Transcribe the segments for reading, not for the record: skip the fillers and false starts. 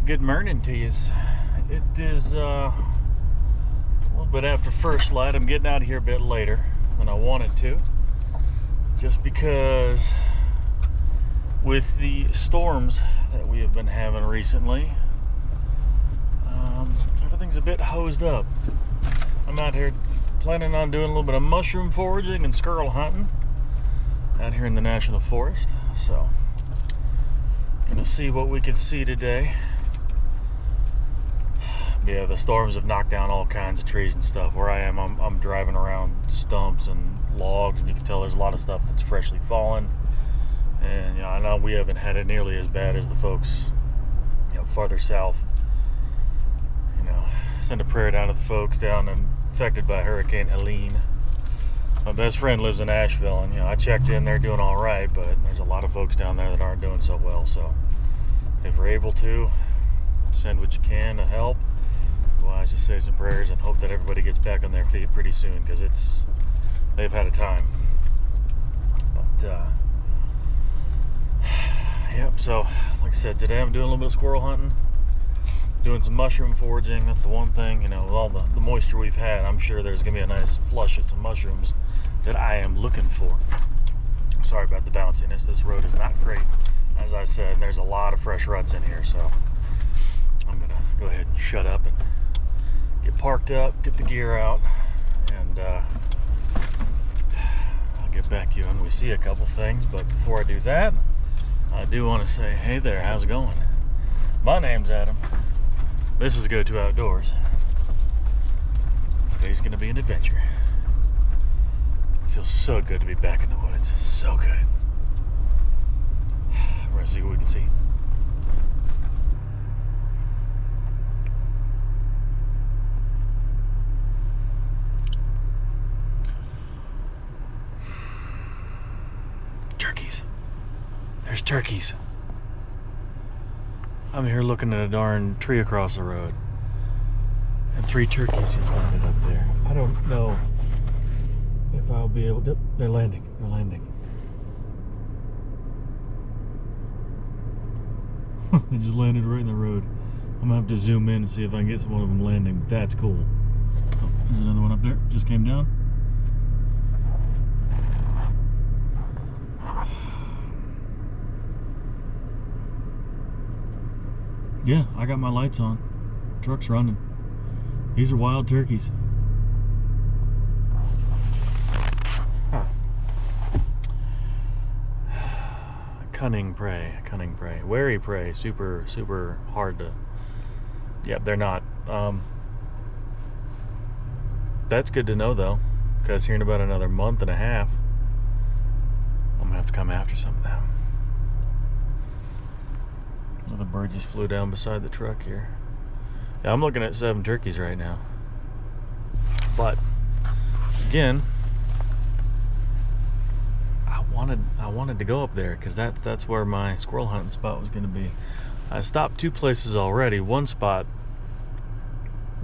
Good morning to you. It is a little bit after first light. I'm getting out of here a bit later than I wanted to, just because with the storms that we have been having recently, everything's a bit hosed up. I'm out here planning on doing a little bit of mushroom foraging and squirrel hunting out here in the National Forest. So, gonna see what we can see today. Yeah, the storms have knocked down all kinds of trees and stuff. Where I am, I'm driving around stumps and logs, and you can tell there's a lot of stuff that's freshly fallen. And I know we haven't had it nearly as bad as the folks, farther south. Send a prayer down to the folks down and affected by Hurricane Helene. My best friend lives in Asheville, and I checked in. They're doing all right, but there's a lot of folks down there that aren't doing so well. So, if we're able to, send what you can to help. Otherwise, just say some prayers and hope that everybody gets back on their feet pretty soon, because they've had a time. But yep. So, like I said, today I'm doing a little bit of squirrel hunting, doing some mushroom foraging. That's the one thing, with all the moisture we've had, I'm sure there's gonna be a nice flush of some mushrooms that I am looking for. Sorry about the bounciness. This road is not great, as I said, and there's a lot of fresh ruts in here, so I'm gonna go ahead and shut up and get parked up, get the gear out, and I'll get back to you when we see a couple things. But before I do that, I do want to say, hey there, how's it going? My name's Adam. This is Go To Outdoors. Today's gonna be an adventure. It feels so good to be back in the woods. So good. We're gonna see what we can see. Turkeys. There's turkeys. I'm here looking at a darn tree across the road, and 3 turkeys just landed up there. I don't know if I'll be able to. They're landing. They're landing. They just landed right in the road. I'm gonna have to zoom in and see if I can get one of them landing. That's cool. Oh, there's another one up there. Just came down. Yeah, I got my lights on. Truck's running. These are wild turkeys. Cunning prey, cunning prey. Wary prey, super, super hard to... Yep, they're not. That's good to know, though, because here in about another month and a half, I'm gonna have to come after some of them. Another bird just flew down beside the truck here. Yeah, I'm looking at 7 turkeys right now. But again, I wanted to go up there because that's where my squirrel hunting spot was going to be. I stopped 2 places already. One spot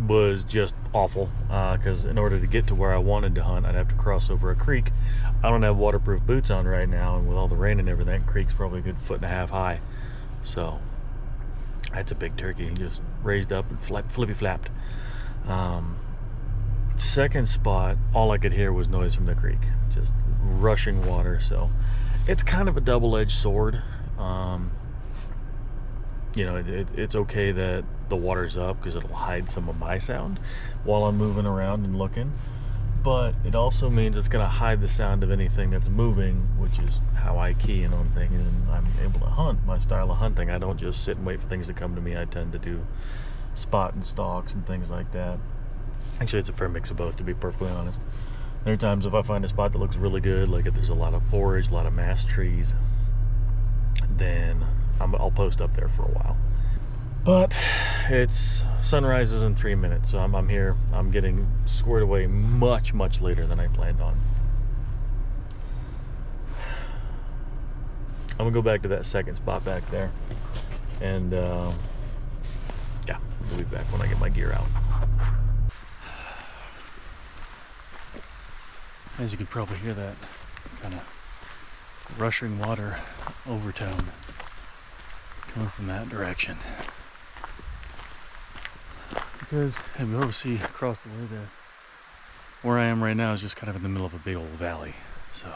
was just awful because in order to get to where I wanted to hunt, I'd have to cross over a creek. I don't have waterproof boots on right now, and with all the rain and everything, that creek's probably a good 1.5 feet high. So that's a big turkey. He just raised up and flippy flapped. Second spot, all I could hear was noise from the creek, just rushing water. So it's kind of a double-edged sword. It's okay that the water's up because it'll hide some of my sound while I'm moving around and looking. But it also means it's going to hide the sound of anything that's moving, which is how I key in on things, and I'm able to hunt. My style of hunting, I don't just sit and wait for things to come to me. I tend to do spot and stalks and things like that. Actually, it's a fair mix of both, to be perfectly honest. There are times if I find a spot that looks really good, like if there's a lot of forage, a lot of mass trees, then I'll post up there for a while. But it's sunrises in 3 minutes, so I'm here. I'm getting squared away much, much later than I planned on. I'm gonna go back to that second spot back there, and yeah, I'll be back when I get my gear out. As you can probably hear, that kind of rushing water overtone coming from that direction. Because if you ever see across the way there, where I am right now is just kind of in the middle of a big old valley. So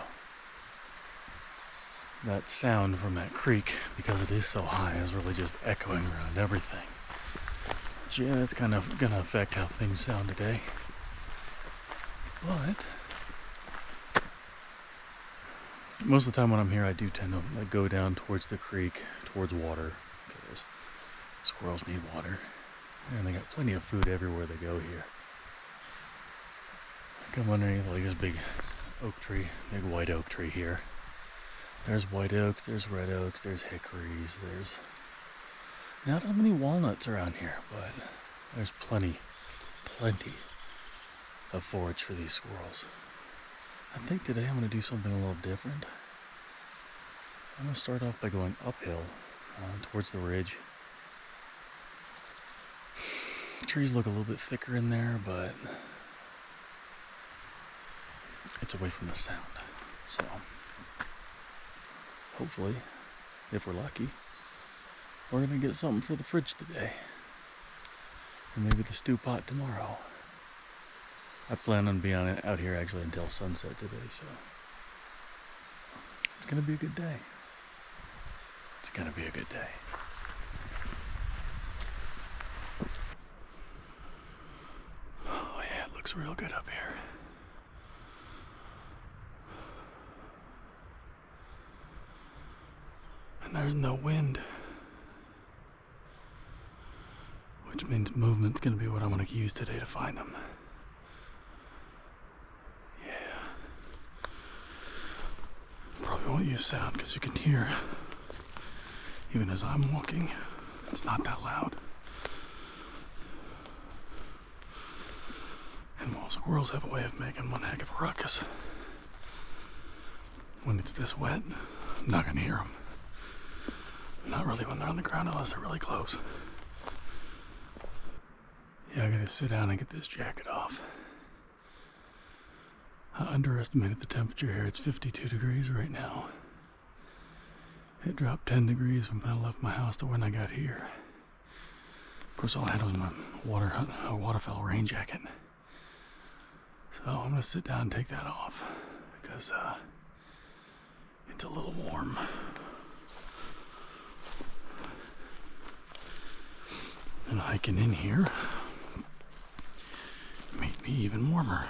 that sound from that creek, because it is so high, is really just echoing around everything. But yeah, that's kind of gonna affect how things sound today. But most of the time when I'm here, I do tend to like go down towards the creek, towards water, because squirrels need water, and they got plenty of food everywhere they go here. Come underneath like this big oak tree, big white oak tree here. There's white oaks, there's red oaks, there's hickories, there's not as many walnuts around here, but there's plenty of forage for these squirrels. I think today I'm going to do something a little different. I'm going to start off by going uphill towards the ridge. The trees look a little bit thicker in there, but it's away from the sound. So hopefully, if we're lucky, we're going to get something for the fridge today. And maybe the stew pot tomorrow. I plan on being out here actually until sunset today, so it's going to be a good day. It's going to be a good day. Oh yeah, it looks real good up here. And there's no wind, which means movement's going to be what I'm going to use today to find them. Yeah. Probably won't use sound because you can hear, even as I'm walking, it's not that loud. And while squirrels have a way of making one heck of a ruckus, when it's this wet, I'm not going to hear them. Not really when they're on the ground unless they're really close. Yeah, I gotta sit down and get this jacket off. I underestimated the temperature here. It's 52 degrees right now. It dropped 10 degrees from when I left my house to when I got here. Of course, all I had was my waterfowl rain jacket. So I'm gonna sit down and take that off because it's a little warm. And hiking in here made me even warmer.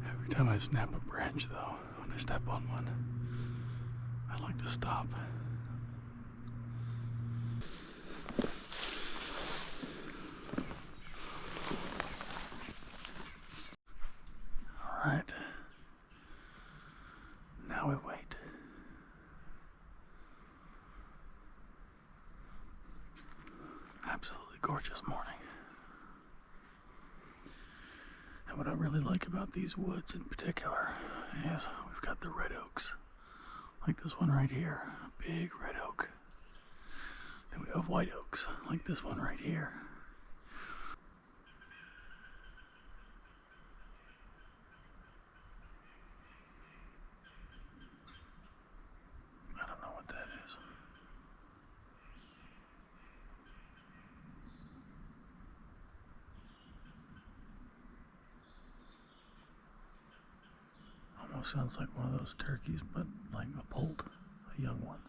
Every time I snap a branch though, when I step on one, I like to stop. All right. Now we wait. Absolutely gorgeous morning. And what I really like about these woods in particular is we've got the red oaks, like this one right here, big red oak. Then we have white oaks, like this one right here. I don't know what that is. Almost sounds like one of those turkeys, but like a poult, a young one.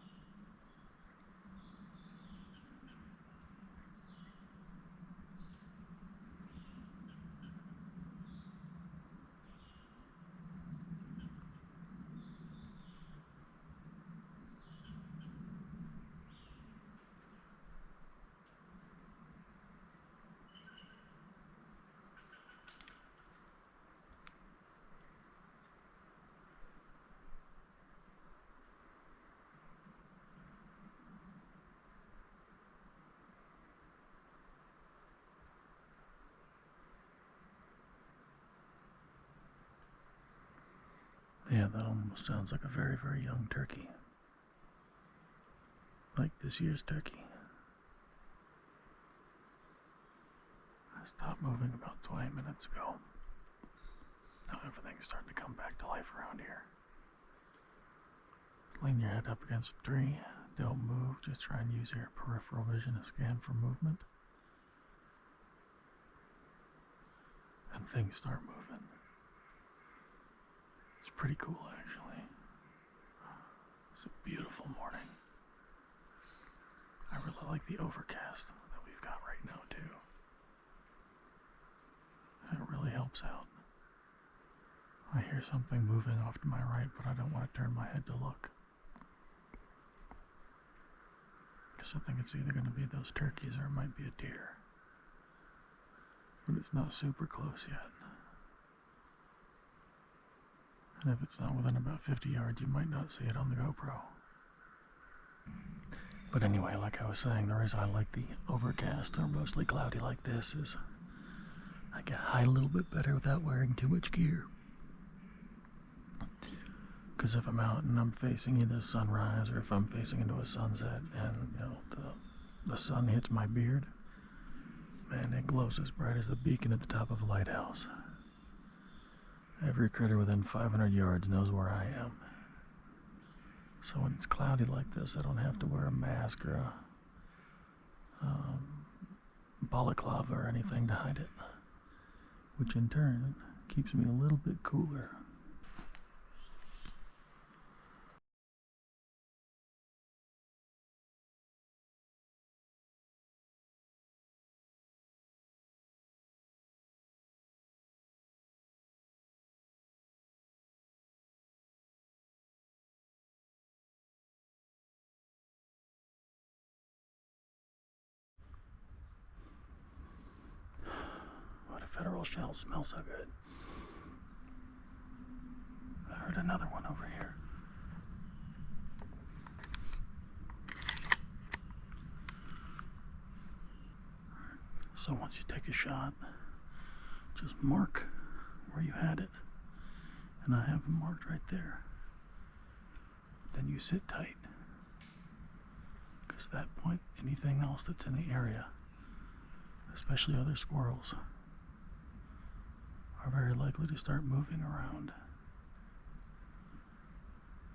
Yeah, that almost sounds like a very, very young turkey. Like this year's turkey. I stopped moving about 20 minutes ago. Now everything's starting to come back to life around here. Lean your head up against a tree. Don't move. Just try and use your peripheral vision to scan for movement. And things start moving. It's pretty cool, actually. It's a beautiful morning. I really like the overcast that we've got right now, too. It really helps out. I hear something moving off to my right, but I don't want to turn my head to look. Because I think it's either going to be those turkeys or it might be a deer. But it's not super close yet. And if it's not within about 50 yards, you might not see it on the GoPro. But anyway, like I was saying, the reason I like the overcast or mostly cloudy like this is I can hide a little bit better without wearing too much gear. Because if I'm out and I'm facing either sunrise or if I'm facing into a sunset and the sun hits my beard, man, it glows as bright as the beacon at the top of a lighthouse. Every critter within 500 yards knows where I am. So when it's cloudy like this, I don't have to wear a mask or a balaclava or anything to hide it, which in turn keeps me a little bit cooler. Federal shells smell so good. I heard another one over here. So once you take a shot, just mark where you had it. And I have them marked right there. Then you sit tight. Because at that point, anything else that's in the area, especially other squirrels, are very likely to start moving around.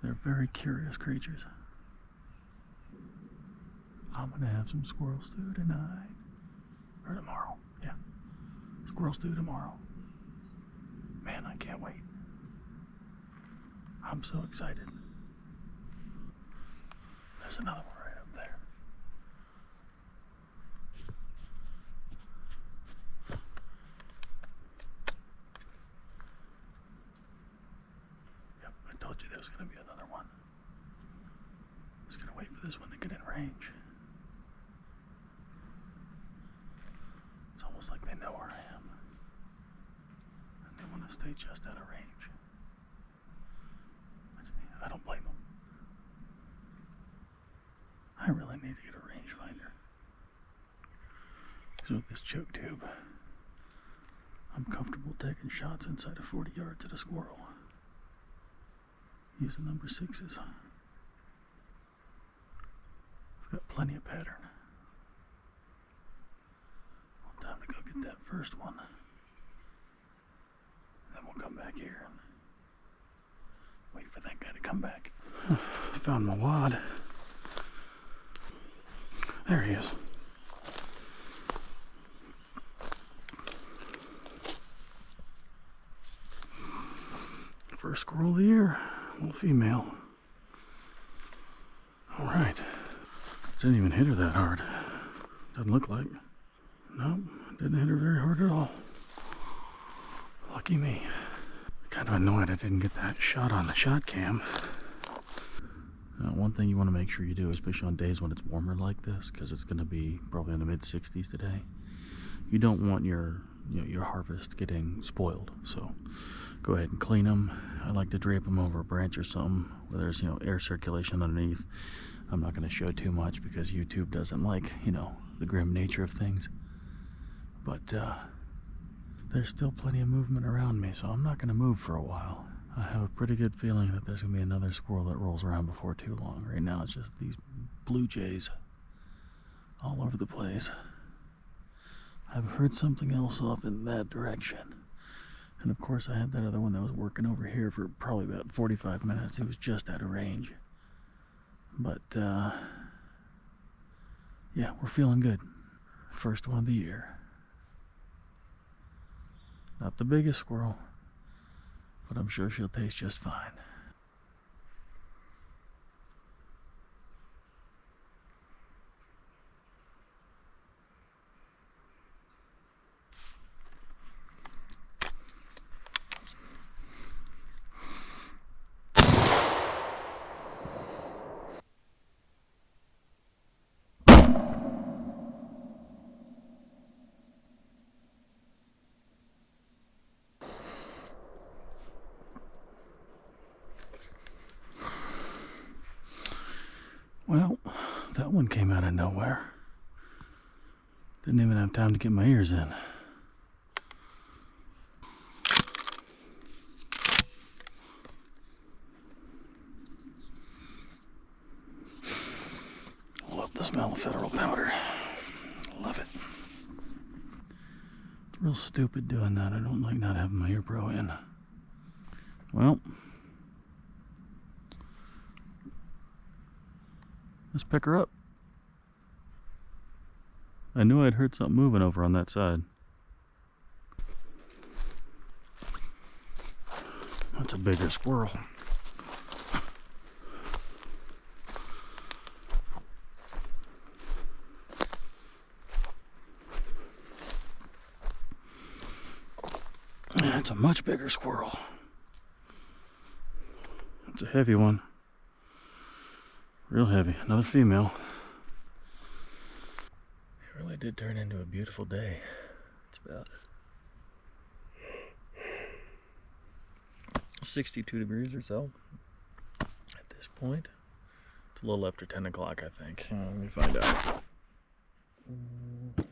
They're very curious creatures. I'm gonna have some squirrel stew tonight. Or tomorrow, yeah. Squirrel stew tomorrow. Man, I can't wait. I'm so excited. There's another one right up there. Yep, I told you there was going to be another one. I was going to wait for this one to get in range. It's almost like they know where I am. And they want to stay just out of range. I don't blame them. I really need to get a rangefinder. Because with this choke tube, I'm comfortable taking shots inside of 40 yards at a squirrel. Using number 6s. I've got plenty of pattern. Well, time to go get that first one. Then we'll come back here and wait for that guy to come back. Found my wad. There he is. First squirrel of the year, little female. All right. Didn't even hit her that hard. Doesn't look like. Nope, didn't hit her very hard at all. Lucky me. Kind of annoyed I didn't get that shot on the shot cam. One thing you want to make sure you do, especially on days when it's warmer like this, because it's going to be probably in the mid-60s today, you don't want your harvest getting spoiled. So go ahead and clean them. I like to drape them over a branch or something where there's air circulation underneath. I'm not going to show too much because YouTube doesn't like the grim nature of things. But there's still plenty of movement around me, so I'm not going to move for a while. I have a pretty good feeling that there's going to be another squirrel that rolls around before too long. Right now it's just these blue jays all over the place. I've heard something else off in that direction. And of course I had that other one that was working over here for probably about 45 minutes. It was just out of range. But yeah, we're feeling good. First one of the year. Not the biggest squirrel, but I'm sure she'll taste just fine. Well, that one came out of nowhere. Didn't even have time to get my ears in. Love the smell of federal powder. Love it. It's real stupid doing that. I don't like not having my ear pro in. Well, let's pick her up. I knew I'd heard something moving over on that side. That's a bigger squirrel. That's a much bigger squirrel. It's a heavy one. Real heavy. Another female. It really did turn into a beautiful day. It's about 62 degrees or so at this point. It's a little after 10 o'clock, I think. Let me find out. I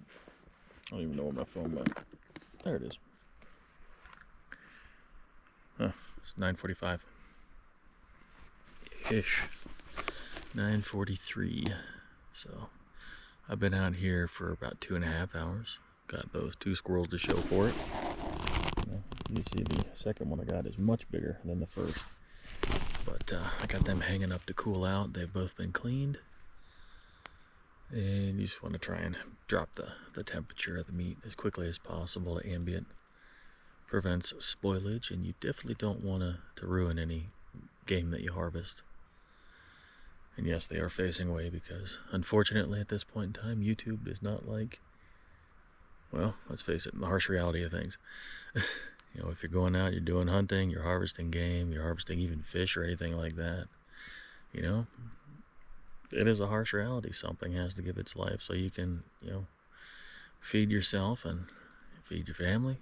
don't even know where my phone went. There it is. It's 9:45-ish. 9:43. So I've been out here for about 2.5 hours. Got those 2 squirrels to show for it. You see the second one I got is much bigger than the first. But I got them hanging up to cool out. They've both been cleaned. And you just want to try and drop the temperature of the meat as quickly as possible to ambient. Prevents spoilage, and you definitely don't want to ruin any game that you harvest. And yes, they are facing away because, unfortunately, at this point in time, YouTube does not like, well, let's face it, the harsh reality of things. You know, if you're going out, you're doing hunting, you're harvesting game, you're harvesting even fish or anything like that, you know, it is a harsh reality. Something has to give its life so you can, you know, feed yourself and feed your family.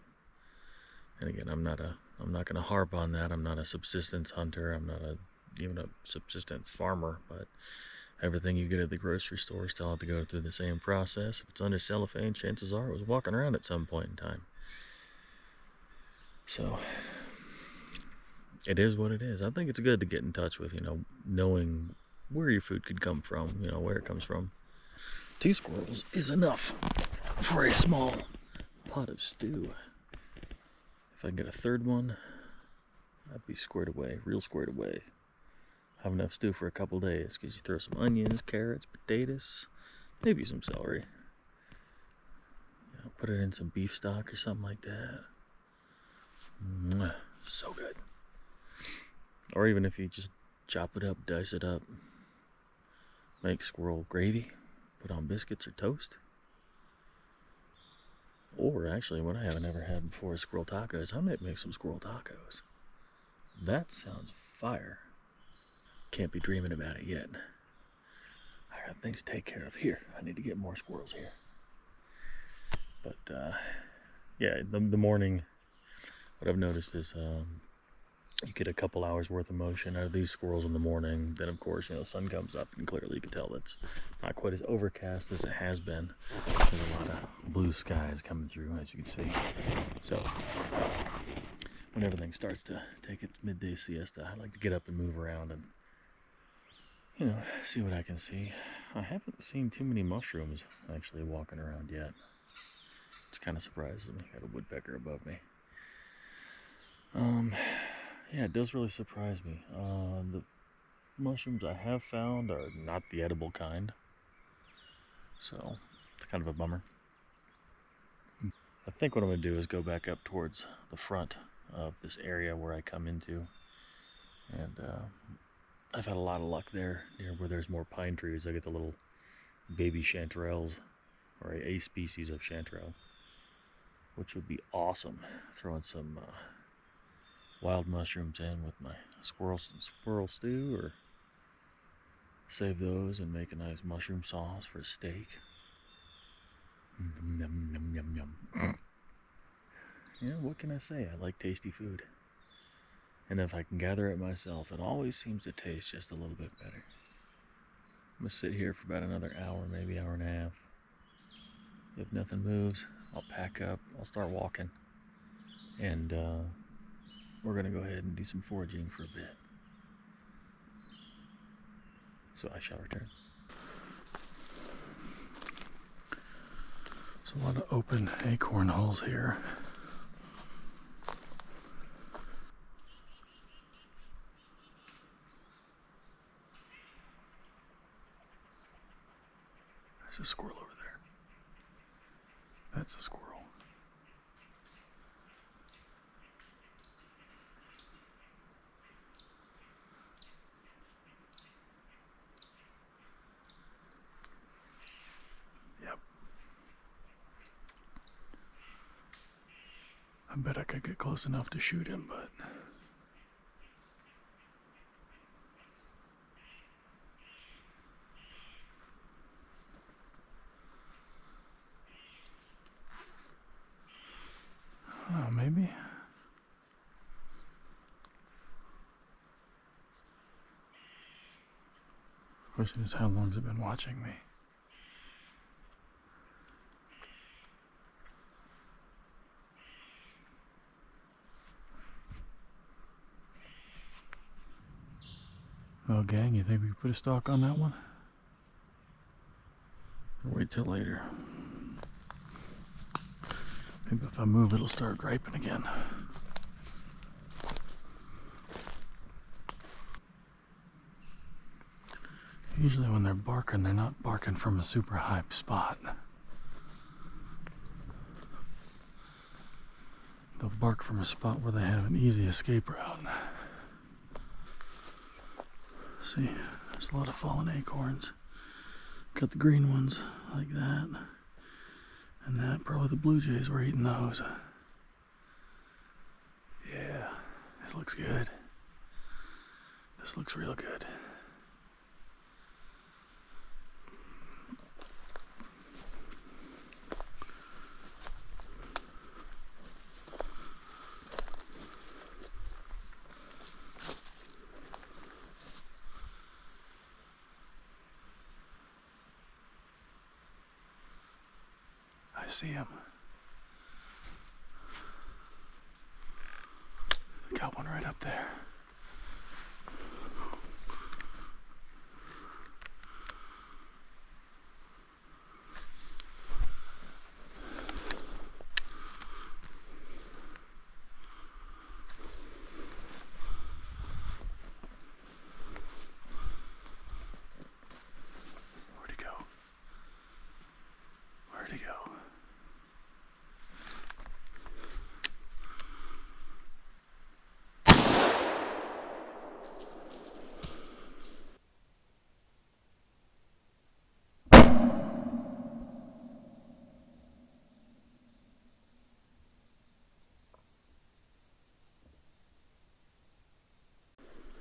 And again, I'm not going to harp on that. I'm not a subsistence hunter. I'm not even a subsistence farmer, but everything you get at the grocery store still have to go through the same process. If it's under cellophane, chances are it was walking around at some point in time. So it is what it is. I think it's good to get in touch with, you know, knowing where your food could come from, you know, where it comes from. 2 squirrels is enough for a small pot of stew. If I can get a third one, I'd be squared away, real squared away. Have enough stew for a couple days, because you throw some onions, carrots, potatoes, maybe some celery. You know, put it in some beef stock or something like that. So good. Or even if you just chop it up, dice it up, make squirrel gravy, put on biscuits or toast. Or actually, what I haven't ever had before is squirrel tacos. I might make some squirrel tacos. That sounds fire. Can't be dreaming about it yet. I got things to take care of here. I need to get more squirrels here. But yeah, the morning, what I've noticed is you get a couple hours worth of motion out of these squirrels in the morning. Then of course, you know, the sun comes up and clearly you can tell it's not quite as overcast as it has been. There's a lot of blue skies coming through, as you can see. So when everything starts to take its midday siesta, I like to get up and move around and, you know, see what I can see. I haven't seen too many mushrooms actually walking around yet. It's kind of surprises me. Got a woodpecker above me. Yeah, it does really surprise me. mushrooms I have found are not the edible kind, so it's kind of a bummer. I think what I'm going to do is go back up towards the front of this area where I come into, and I've had a lot of luck there near where there's more pine trees. I get the little baby chanterelles, or a species of chanterelle, which would be awesome. Throwing some wild mushrooms in with my squirrel stew, or save those and make a nice mushroom sauce for a steak. Yum, yum, yum, yum. Yeah, what can I say? I like tasty food. And if I can gather it myself, it always seems to taste just a little bit better. I'm going to sit here for about another hour, maybe hour and a half. If nothing moves, I'll pack up, I'll start walking. And we're going to go ahead and do some foraging for a bit. So I shall return. There's a lot of open acorn holes here. There's a squirrel over there. That's a squirrel. Yep. I bet I could get close enough to shoot him, but oh, maybe. Question is, how long has it been watching me? Well, gang, you think we could put a stalk on that one? Or wait till later? Maybe if I move, it'll start griping again. Usually when they're barking, they're not barking from a super high spot. They'll bark from a spot where they have an easy escape route. See, there's a lot of fallen acorns. Got the green ones like that. And that, probably the blue jays were eating those. Yeah, this looks good. This looks real good. I see him. Got one right up there. Where'd he go? Where'd he go?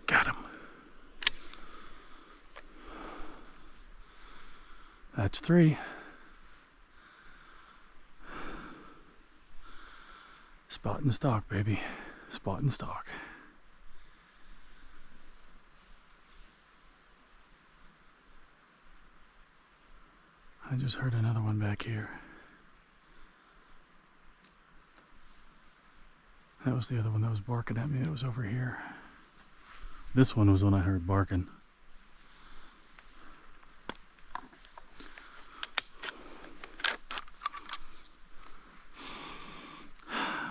Got him. That's 3. Spot and stalk, baby. Spot and stalk. I just heard another one back here. That was the other one that was barking at me. It was over here. This one was when I heard barking.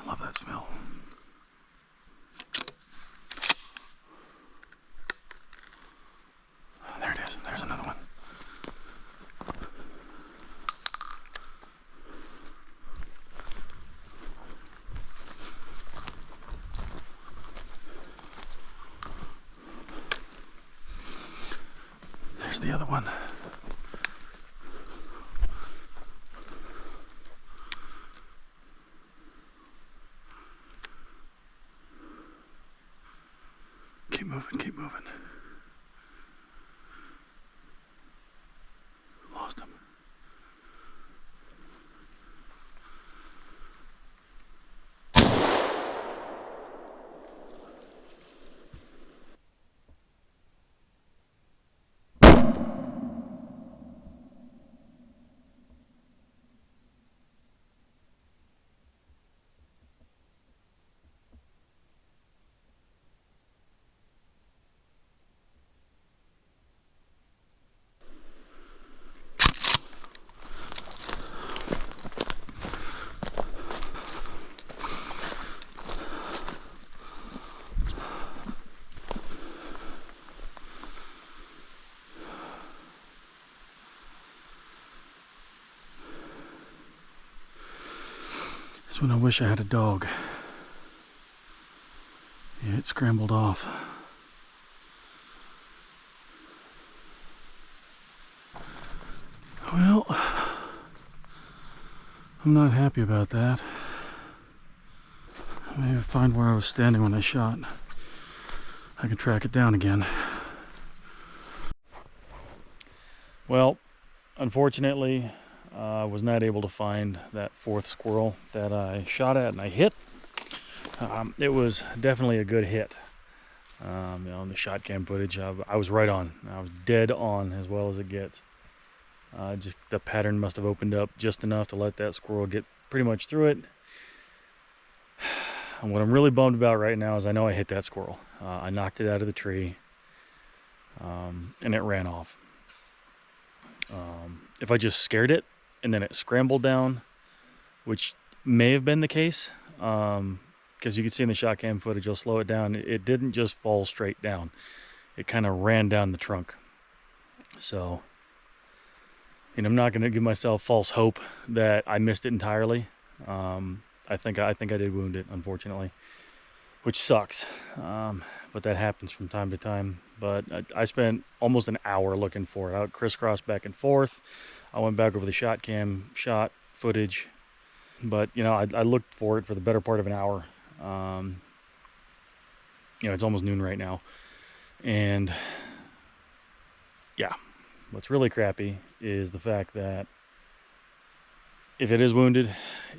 Love that smell. the other one. Keep moving, keep moving. Lost him. This one I wish I had a dog. Yeah, it scrambled off. Well, I'm not happy about that. Maybe find where I was standing when I shot. I can track it down again. Well, unfortunately, I was not able to find that fourth squirrel that I shot at and I hit. It was definitely a good hit. On the shot cam footage, I was right on. I was dead on as well as it gets. Just the pattern must have opened up just enough to let that squirrel get pretty much through it. And what I'm really bummed about right now is I know I hit that squirrel. I knocked it out of the tree, and it ran off. If I just scared it and then it scrambled down, which may have been the case, because you can see in the shot cam footage, I'll slow it down. It didn't just fall straight down. It kind of ran down the trunk. So, I'm not going to give myself false hope that I missed it entirely. I think I did wound it, unfortunately, which sucks. But that happens from time to time. But I spent almost an hour looking for it. I crisscrossed back and forth. I went back over the shot cam shot footage. But, I looked for it for the better part of an hour. It's almost noon right now. And, yeah, what's really crappy is the fact that if it is wounded,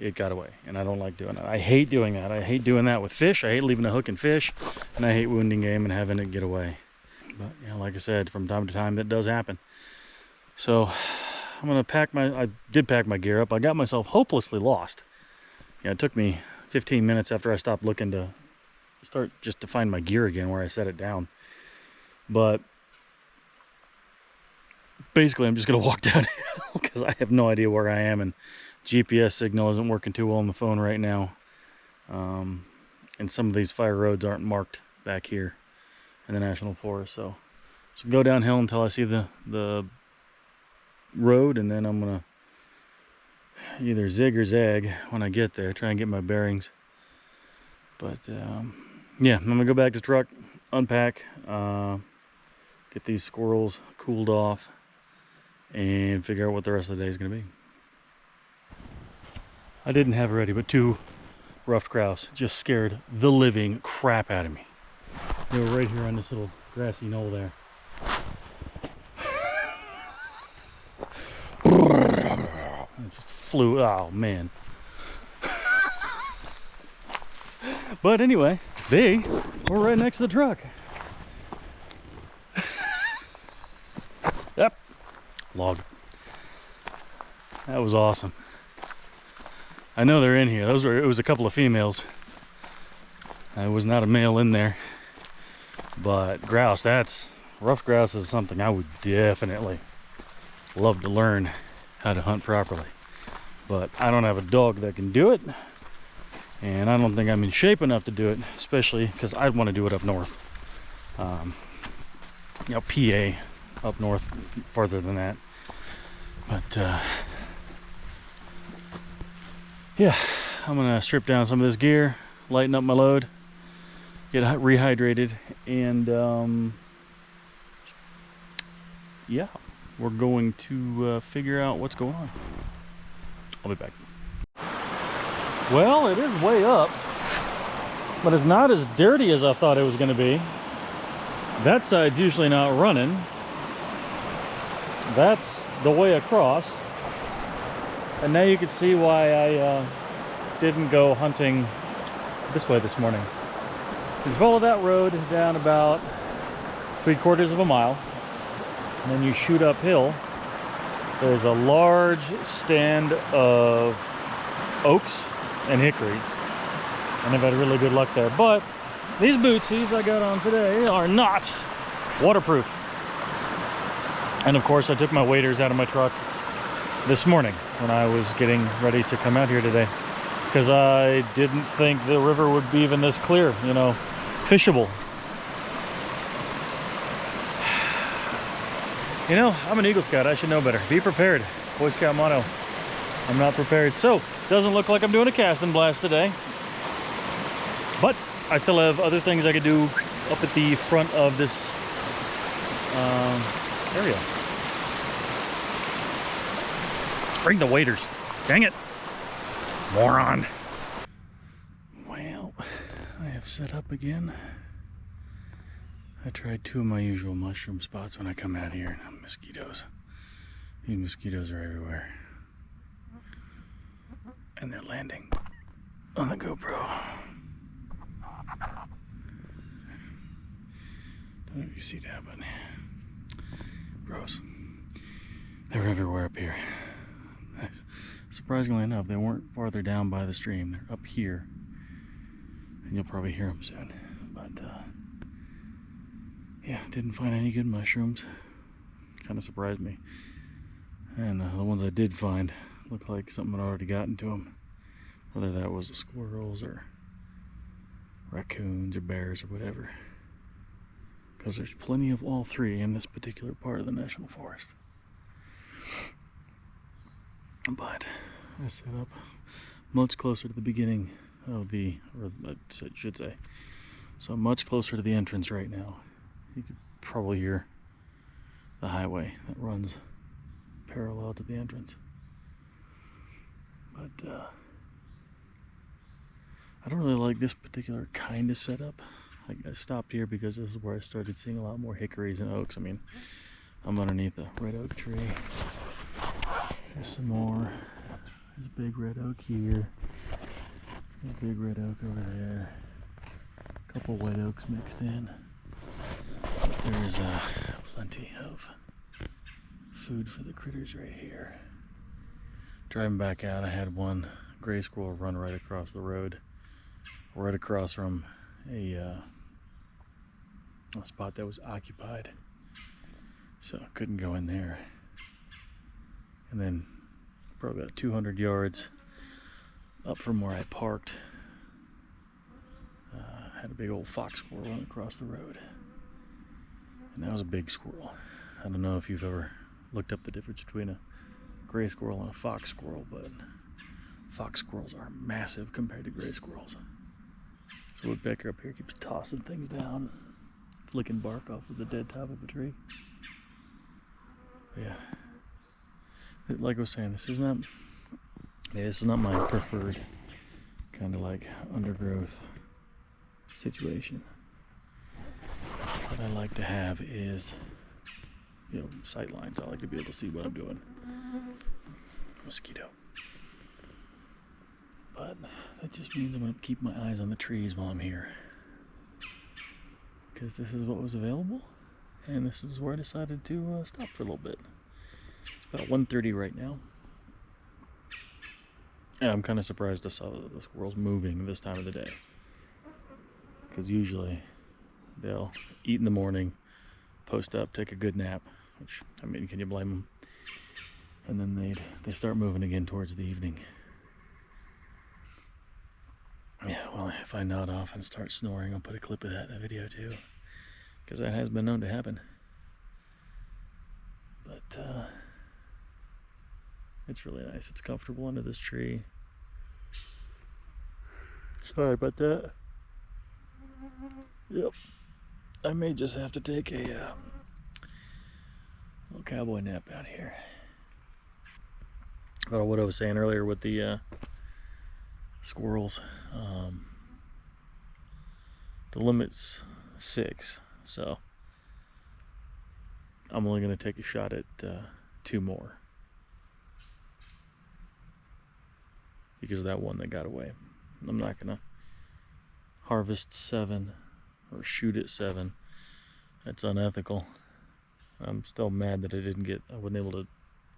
it got away. And I don't like doing that. I hate doing that. I hate doing that with fish. I hate leaving a hook in fish. And I hate wounding game and having it get away. But, like I said, from time to time, that does happen. So I'm going to I did pack my gear up. I got myself hopelessly lost. It took me 15 minutes after I stopped looking to start just to find my gear again where I set it down. But basically, I'm just going to walk downhill because I have no idea where I am, and GPS signal isn't working too well on the phone right now. And some of these fire roads aren't marked back here in the National Forest. So go downhill until I see the road, and then I'm going to either zig or zag when I get there, try and get my bearings. But yeah, I'm going to go back to the truck, unpack, get these squirrels cooled off, and figure out what the rest of the day is going to be. I didn't have it ready, but 2 ruffed grouse just scared the living crap out of me. They were right here on this little grassy knoll there. It just flew, oh man. But anyway, they were right next to the truck. Yep. Log. That was awesome. I know they're in here. It was a couple of females. There was not a male in there. But grouse, rough grouse is something I would definitely love to learn how to hunt properly. But I don't have a dog that can do it. And I don't think I'm in shape enough to do it, especially because I'd want to do it up north. PA up north, farther than that. But yeah, I'm gonna strip down some of this gear, lighten up my load, get rehydrated, and yeah, we're going to figure out what's going on. I'll be back. Well, it is way up, but it's not as dirty as I thought it was going to be. That side's usually not running. That's the way across. And now you can see why I didn't go hunting this way this morning. Just follow that road down about 3/4 of a mile, and then you shoot uphill. There's a large stand of oaks and hickories, and I've had really good luck there. But these bootsies I got on today are not waterproof. And of course I took my waders out of my truck this morning when I was getting ready to come out here today, because I didn't think the river would be even this clear, you know, fishable. You know, I'm an Eagle Scout, I should know better. Be prepared, Boy Scout motto. I'm not prepared. So, doesn't look like I'm doing a casting blast today, but I still have other things I could do up at the front of this area. Bring the waders. Dang it. Moron. Well, I have set up again. I tried 2 of my usual mushroom spots when I come out here. Mosquitoes. These mosquitoes are everywhere. And they're landing on the GoPro. Don't know if you see that, but gross. They're everywhere up here. Surprisingly enough, they weren't farther down by the stream. They're up here, and you'll probably hear them soon. But yeah, didn't find any good mushrooms. Kind of surprised me. And the ones I did find looked like something had already gotten to them. Whether that was the squirrels or raccoons or bears or whatever. Because there's plenty of all 3 in this particular part of the national forest. But I set up much closer to the beginning of the, or I should say, so much closer to the entrance right now. You could probably hear the highway that runs parallel to the entrance. But I don't really like this particular kind of setup. I stopped here because this is where I started seeing a lot more hickories and oaks. I mean, I'm underneath a red oak tree. There's some more. There's a big red oak here. A big red oak over there. A couple white oaks mixed in. But there's plenty of food for the critters right here. Driving back out, I had one gray squirrel run right across the road, right across from a spot that was occupied, so I couldn't go in there. And then probably about 200 yards up from where I parked, had a big old fox squirrel run across the road, and that was a big squirrel. I don't know if you've ever looked up the difference between a gray squirrel and a fox squirrel, but fox squirrels are massive compared to gray squirrels. This woodpecker up here keeps tossing things down, flicking bark off of the dead top of a tree. But yeah, like I was saying, this is not my preferred kind of like undergrowth situation. What I like to have is, you know, sight lines. I like to be able to see what I'm doing. Mosquito. But that just means I'm going to keep my eyes on the trees while I'm here, because this is what was available, and this is where I decided to stop for a little bit. It's about 1:30 right now, and I'm kind of surprised I saw the squirrels moving this time of the day, because usually they'll eat in the morning, post up, take a good nap, which, I mean, can you blame them? And then they start moving again towards the evening. Yeah, well, if I nod off and start snoring, I'll put a clip of that in the video too, because that has been known to happen. But it's really nice. It's comfortable under this tree. Sorry about that. Yep. I may just have to take a Little cowboy nap out here. But what I was saying earlier with the squirrels, the limit's 6, so I'm only going to take a shot at 2 more because of that one that got away. I'm not going to harvest 7 or shoot at 7. That's unethical. I'm still mad that I wasn't able to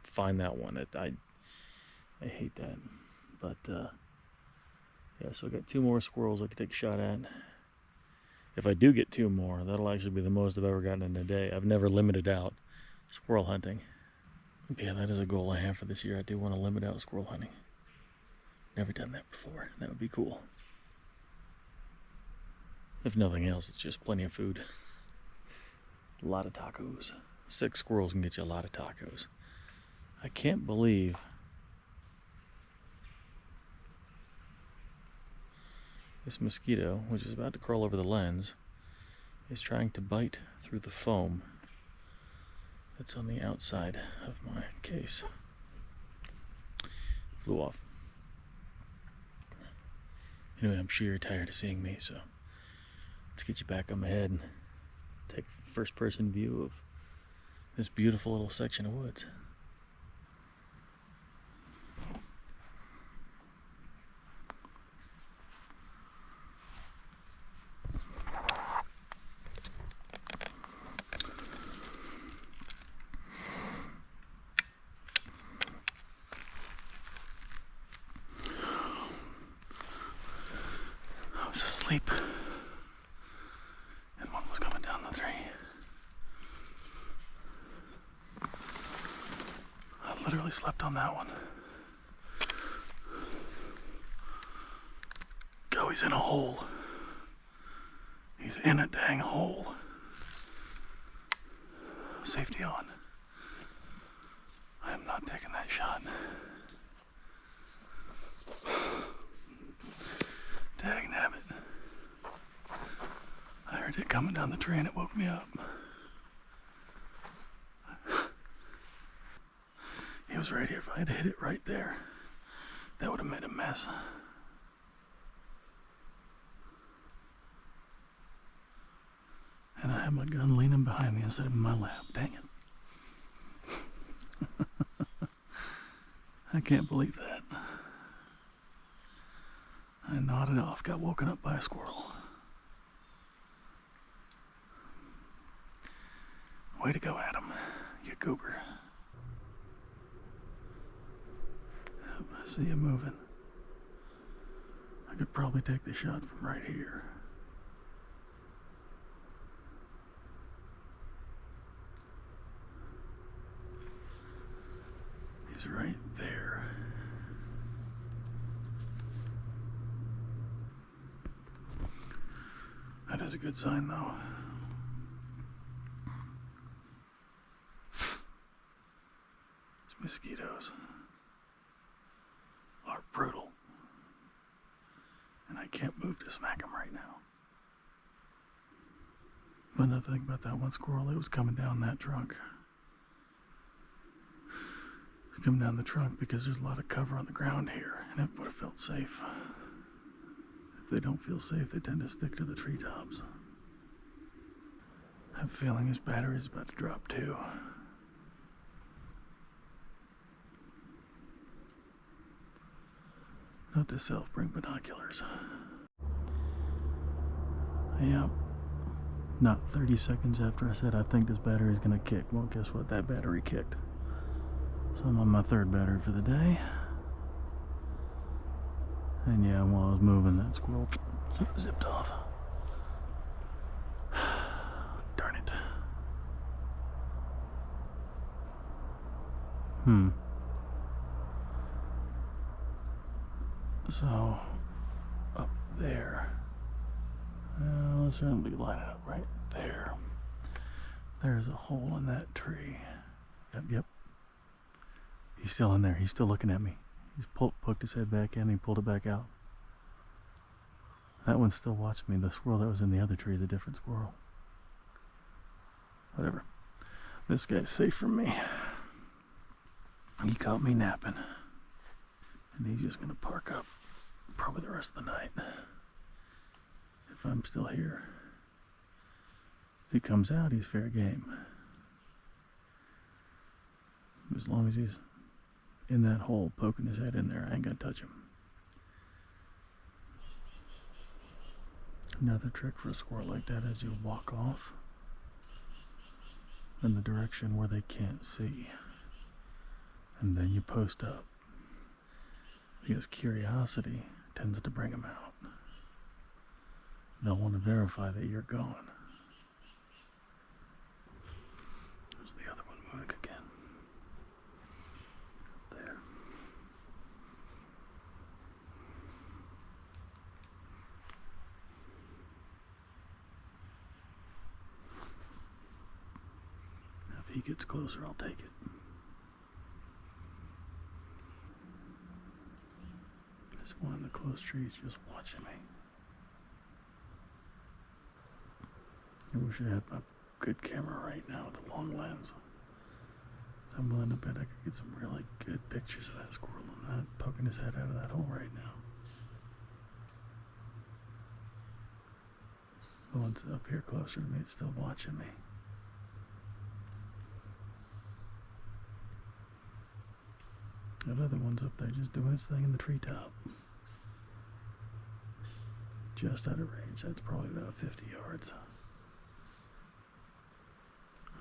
find that one. I hate that. But yeah, so I got 2 more squirrels I could take a shot at. If I do get 2 more, that'll actually be the most I've ever gotten in a day. I've never limited out squirrel hunting. Yeah, that is a goal I have for this year. I do want to limit out squirrel hunting. Never done that before. That would be cool. If nothing else, it's just plenty of food. A lot of tacos. 6 squirrels can get you a lot of tacos. I can't believe this mosquito, which is about to crawl over the lens, is trying to bite through the foam that's on the outside of my case. Flew off. Anyway, I'm sure you're tired of seeing me, so let's get you back on my head and take a first-person view of this beautiful little section of woods. I was asleep, and one was coming down the tree. I literally slept on that one. Go, he's in a hole. He's in a dang hole. Safety on. I am not taking that shot. Dang nabbit. I heard it coming down the tree and it woke me up. He was right here. If I had hit it right there, that would have made a mess. And I had my gun leaning behind me instead of in my lap. Dang it. I can't believe that. I nodded off, got woken up by a squirrel. Way to go, Adam, you goober. Yep, I see you moving. I could probably take the shot from right here. He's right there. That is a good sign, though. These mosquitoes are brutal. And I can't move to smack them right now. But another thing about that one squirrel, it was coming down that trunk. It's coming down the trunk because there's a lot of cover on the ground here, and it would have felt safe. If they don't feel safe, they tend to stick to the treetops. I have a feeling his battery is about to drop too. Note to self, bring binoculars. Yep. Not 30 seconds after I said I think this battery is going to kick. Well, guess what? That battery kicked. So I'm on my 3rd battery for the day. And yeah, while I was moving, that squirrel zipped off. Darn it. So, up there. Let's certainly line it up right there. There's a hole in that tree. Yep. He's still in there. He's still looking at me. He's poked his head back in and he pulled it back out. That one's still watching me. The squirrel that was in the other tree is a different squirrel. Whatever. This guy's safe from me. He caught me napping. And he's just gonna park up probably the rest of the night. If I'm still here. If he comes out, he's fair game. As long as he's in that hole, poking his head in there, I ain't gonna touch him. Another trick for a squirrel like that is you walk off in the direction where they can't see. And then you post up. Because curiosity tends to bring them out. They'll want to verify that you're gone. There's the other one moving again. There. Now if he gets closer, I'll take it. There's one in the close trees just watching me. I wish I had my good camera right now with a long lens. So I'm willing to bet I could get some really good pictures of that squirrel and not poking his head out of that hole right now. The one's up here closer to me, it's still watching me. That other one's up there just doing its thing in the treetop. Just out of range, that's probably about 50 yards.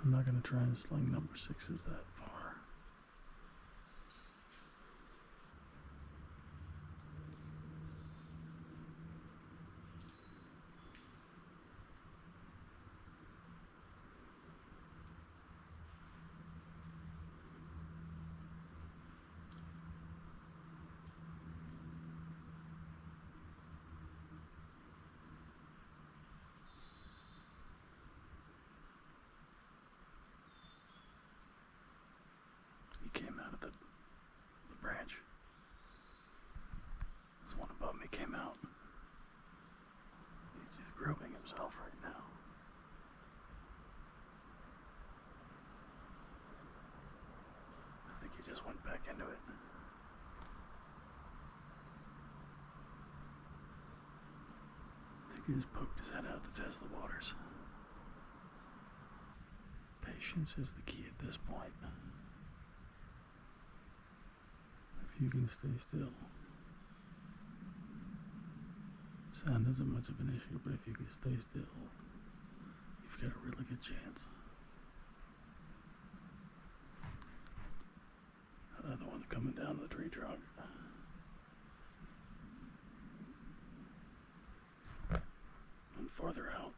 I'm not going to try and sling number 6s that far. He came out of the branch. This one above me came out. He's just groping himself right now. I think he just went back into it. I think he just poked his head out to test the waters. Patience is the key at this point. If you can stay still. Sound isn't much of an issue, but if you can stay still, you've got a really good chance. Another one's coming down to the tree trunk. And farther out.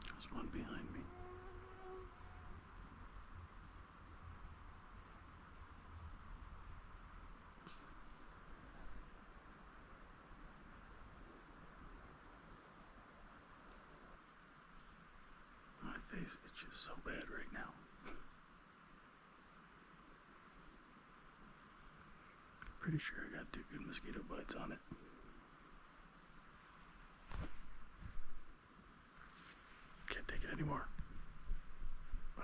There's one behind me. My face itches so bad right now. Pretty sure I got 2 good mosquito bites on it. Can't take it anymore. Wow.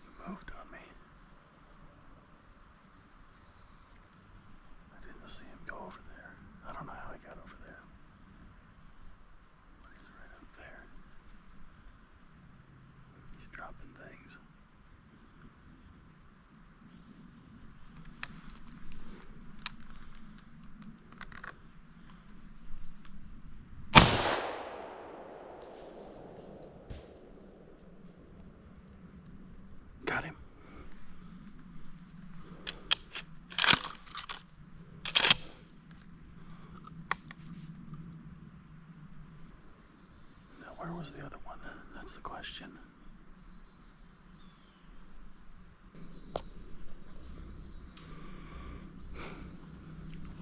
He moved on me. I didn't see him go over there. I don't Where was the other one? That's the question.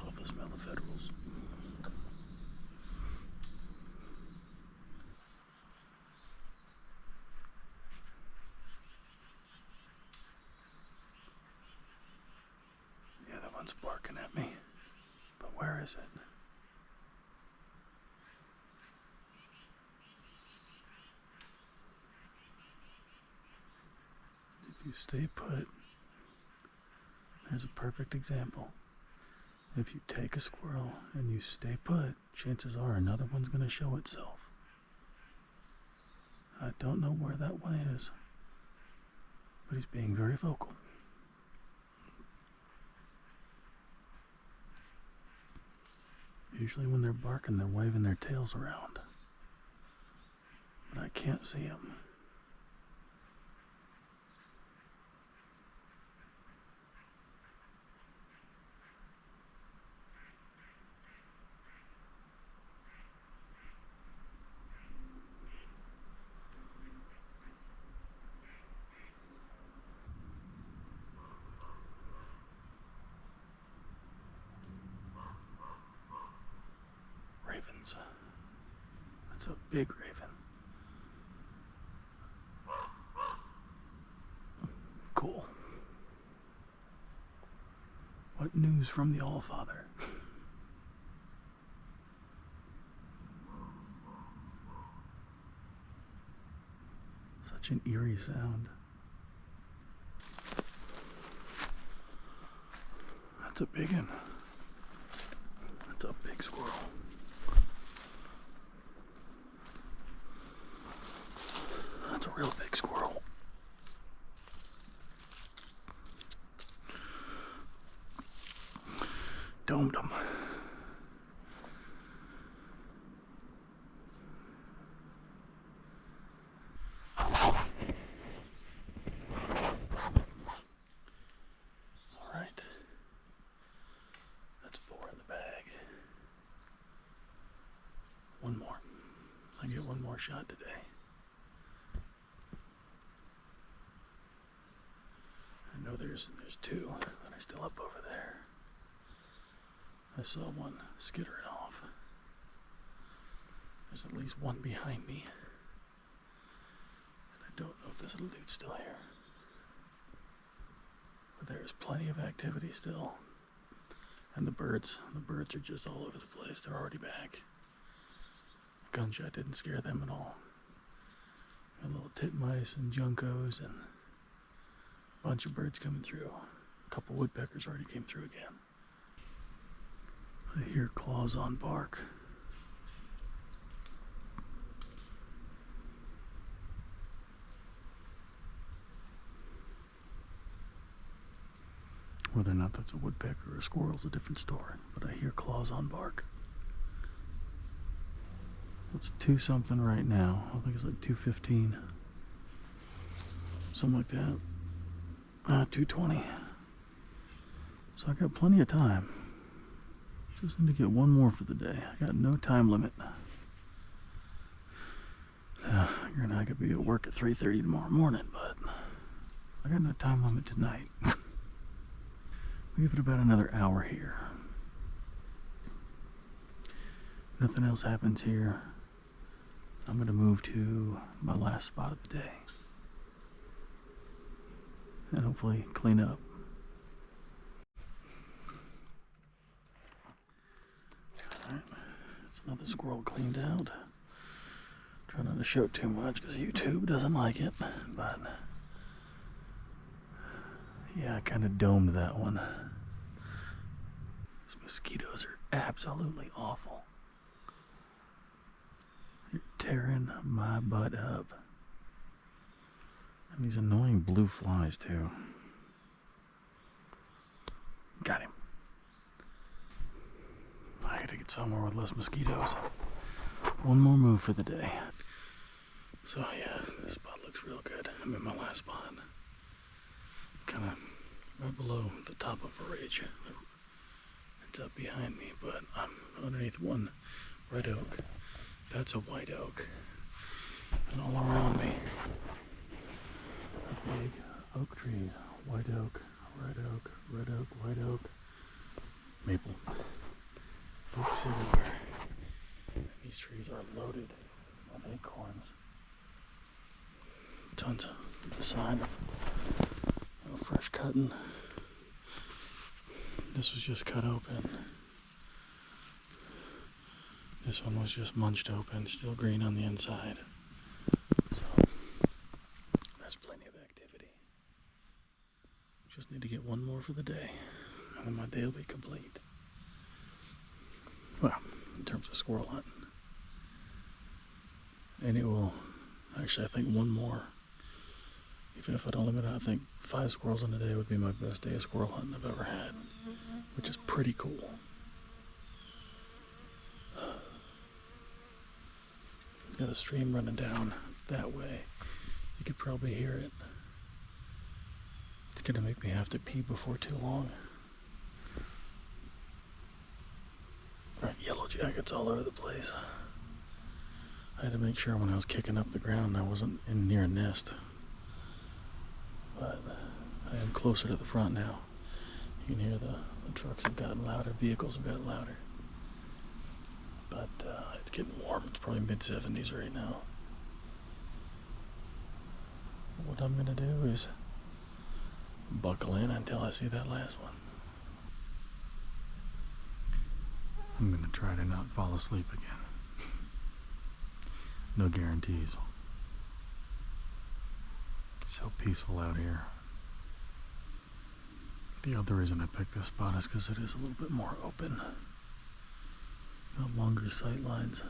Love the smell of Federals. The other one's barking at me. But where is it? If you stay put, there's a perfect example. If you take a squirrel and you stay put, chances are another one's going to show itself. I don't know where that one is, but he's being very vocal. Usually when they're barking, they're waving their tails around, but I can't see them. Ravens. That's a big raven. Cool. What news from the Allfather? Such an eerie sound. That's a big one. That's a big squirrel. That's a real big squirrel. Domed him. Alright. That's 4 in the bag. One more. I get one more shot today. I know there's 2 that are still up over there. I saw one skittering off. There's at least one behind me. And I don't know if this little dude's still here. But there's plenty of activity still. And the birds are just all over the place. They're already back. The gunshot didn't scare them at all. Got little titmice and juncos and a bunch of birds coming through. A couple woodpeckers already came through again. I hear claws on bark. Whether or not that's a woodpecker or a squirrel is a different story, but I hear claws on bark. It's 2 something right now. I think it's like 2:15. Something like that. 2:20. So I got plenty of time. Just need to get one more for the day. I got no time limit. I could be at work at 3:30 tomorrow morning, but I got no time limit tonight. We give it about another hour here. Nothing else happens here. I'm going to move to my last spot of the day. And hopefully clean up. Alright, that's another squirrel cleaned out. Try not to show too much because YouTube doesn't like it, but yeah, I kind of domed that one. These mosquitoes are absolutely awful. They're tearing my butt up. And these annoying blue flies too. Got him. I gotta get somewhere with less mosquitoes. One more move for the day. So yeah, this spot looks real good. I'm in my last spot. Kind of right below the top of a ridge. It's up behind me, but I'm underneath one red oak. That's a white oak. And all around me, big oak trees, white oak, red oak, red oak, white oak, maple. Oaks everywhere. And these trees are loaded with acorns. Tons of sign of fresh cutting. This was just cut open. This one was just munched open, still green on the inside. So that's plenty of activity. Just need to get one more for the day, and then my day will be complete. Well, in terms of squirrel hunting. And it will, actually I think one more. Even if I don't limit it, I think 5 squirrels in a day would be my best day of squirrel hunting I've ever had. Which is pretty cool. Got a stream running down that way. You could probably hear it. It's gonna make me have to pee before too long. Right, yellow jackets all over the place. I had to make sure when I was kicking up the ground I wasn't in near a nest. But I am closer to the front now. You can hear the trucks have gotten louder, vehicles have gotten louder. But it's getting warm. It's probably mid-70s right now. What I'm gonna do is buckle in until I see that last one. I'm gonna try to not fall asleep again. No guarantees. So peaceful out here. The other reason I picked this spot is because it is a little bit more open. Got longer sight lines.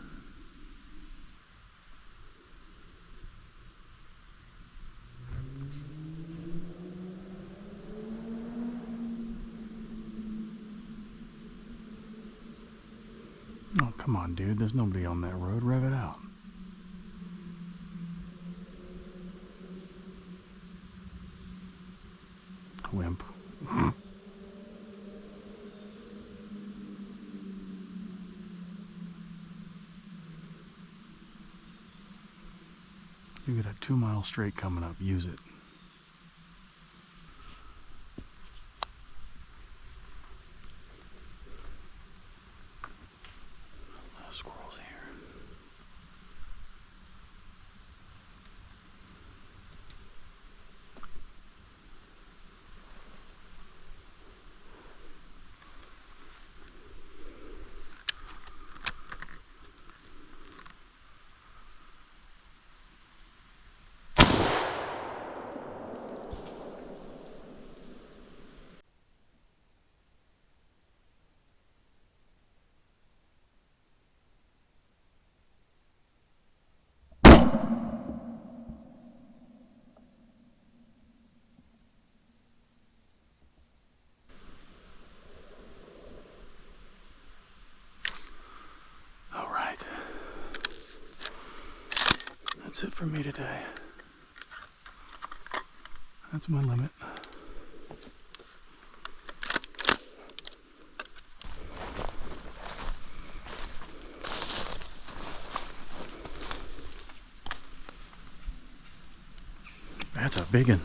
Oh, come on, dude. There's nobody on that road. Rev it out. Wimp. You got a 2-mile straight coming up. Use it. Squirrels here. All right. That's it for me today. That's my limit. That's a big one.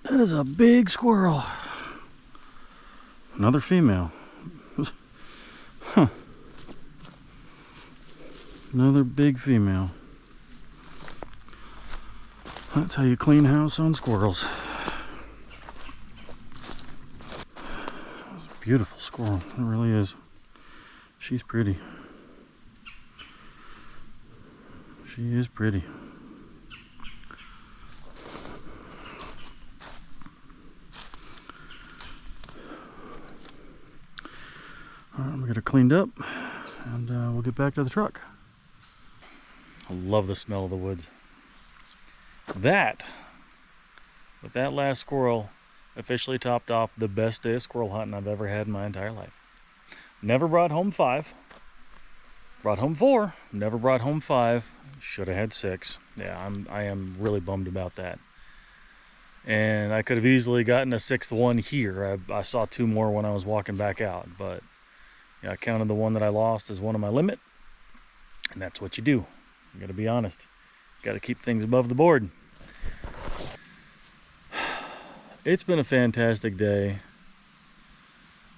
That is a big squirrel. Another female. Huh. Another big female. That's how you clean house on squirrels. That's a beautiful squirrel. It really is. She's pretty. She is pretty. All right, we'll get her cleaned up and we'll get back to the truck. I love the smell of the woods. That, with that last squirrel, officially topped off the best day of squirrel hunting I've ever had in my entire life. Never brought home 5. Brought home 4. Never brought home 5. Should have had 6. Yeah, I am really bummed about that. And I could have easily gotten a 6th one here. I saw 2 more when I was walking back out, but Yeah, I counted the one that I lost as one of my limit, and that's what you do. You gotta be honest. You gotta keep things above the board. It's been a fantastic day.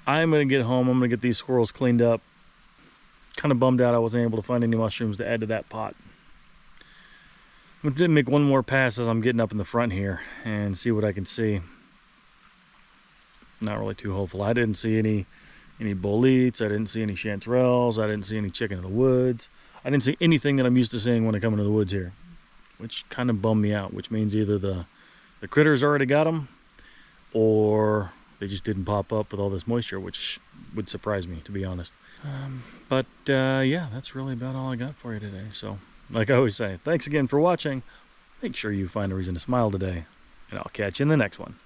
I'm gonna get home, I'm gonna get these squirrels cleaned up. Kind of bummed out I wasn't able to find any mushrooms to add to that pot. I'm gonna make one more pass as I'm getting up in the front here and see what I can see. Not really too hopeful. I didn't see any boletes, I didn't see any chanterelles, I didn't see any chicken in the woods. I didn't see anything that I'm used to seeing when I come into the woods here, which kind of bummed me out, which means either the critters already got them or they just didn't pop up with all this moisture, which would surprise me, to be honest. But yeah, that's really about all I got for you today. So, like I always say, thanks again for watching. Make sure you find a reason to smile today, and I'll catch you in the next one.